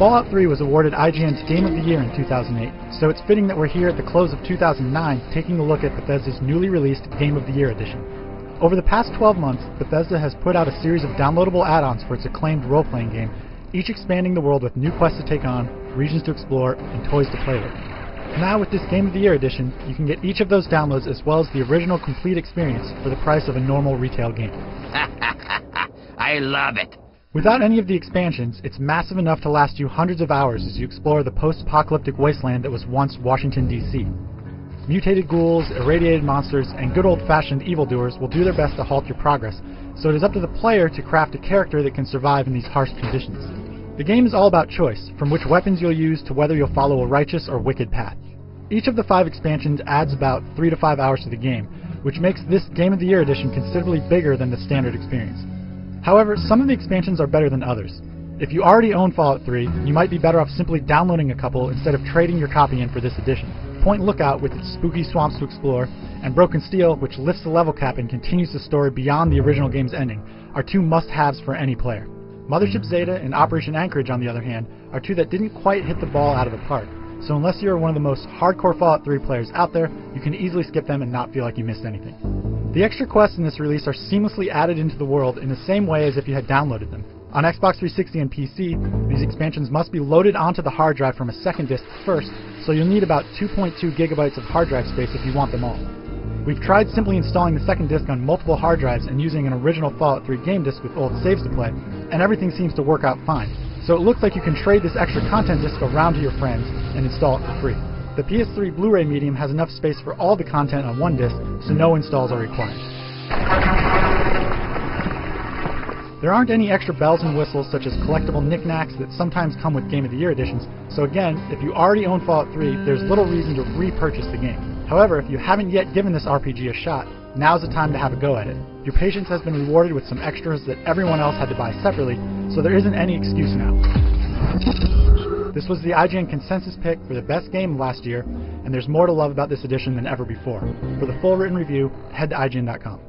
Fallout 3 was awarded IGN's Game of the Year in 2008, so it's fitting that we're here at the close of 2009 taking a look at Bethesda's newly released Game of the Year edition. Over the past 12 months, Bethesda has put out a series of downloadable add-ons for its acclaimed role-playing game, each expanding the world with new quests to take on, regions to explore, and toys to play with. Now with this Game of the Year edition, you can get each of those downloads as well as the original complete experience for the price of a normal retail game. I love it. Without any of the expansions, it's massive enough to last you hundreds of hours as you explore the post-apocalyptic wasteland that was once Washington, D.C. Mutated ghouls, irradiated monsters, and good old-fashioned evildoers will do their best to halt your progress, so it is up to the player to craft a character that can survive in these harsh conditions. The game is all about choice, from which weapons you'll use to whether you'll follow a righteous or wicked path. Each of the 5 expansions adds about 3 to 5 hours to the game, which makes this Game of the Year edition considerably bigger than the standard experience. However, some of the expansions are better than others. If you already own Fallout 3, you might be better off simply downloading a couple instead of trading your copy in for this edition. Point Lookout with its spooky swamps to explore, and Broken Steel, which lifts the level cap and continues the story beyond the original game's ending, are 2 must-haves for any player. Mothership Zeta and Operation Anchorage, on the other hand, are 2 that didn't quite hit the ball out of the park, so unless you're one of the most hardcore Fallout 3 players out there, you can easily skip them and not feel like you missed anything. The extra quests in this release are seamlessly added into the world in the same way as if you had downloaded them. On Xbox 360 and PC, these expansions must be loaded onto the hard drive from a second disk first, so you'll need about 2.2 gigabytes of hard drive space if you want them all. We've tried simply installing the second disk on multiple hard drives and using an original Fallout 3 game disk with old saves to play, and everything seems to work out fine. So it looks like you can trade this extra content disk around to your friends and install it for free. The PS3 Blu-ray medium has enough space for all the content on one disc, so no installs are required. There aren't any extra bells and whistles such as collectible knickknacks that sometimes come with Game of the Year editions, so again, if you already own Fallout 3, there's little reason to repurchase the game. However, if you haven't yet given this RPG a shot, now's the time to have a go at it. Your patience has been rewarded with some extras that everyone else had to buy separately, so there isn't any excuse now. This was the IGN consensus pick for the best game last year, and there's more to love about this edition than ever before. For the full written review, head to IGN.com.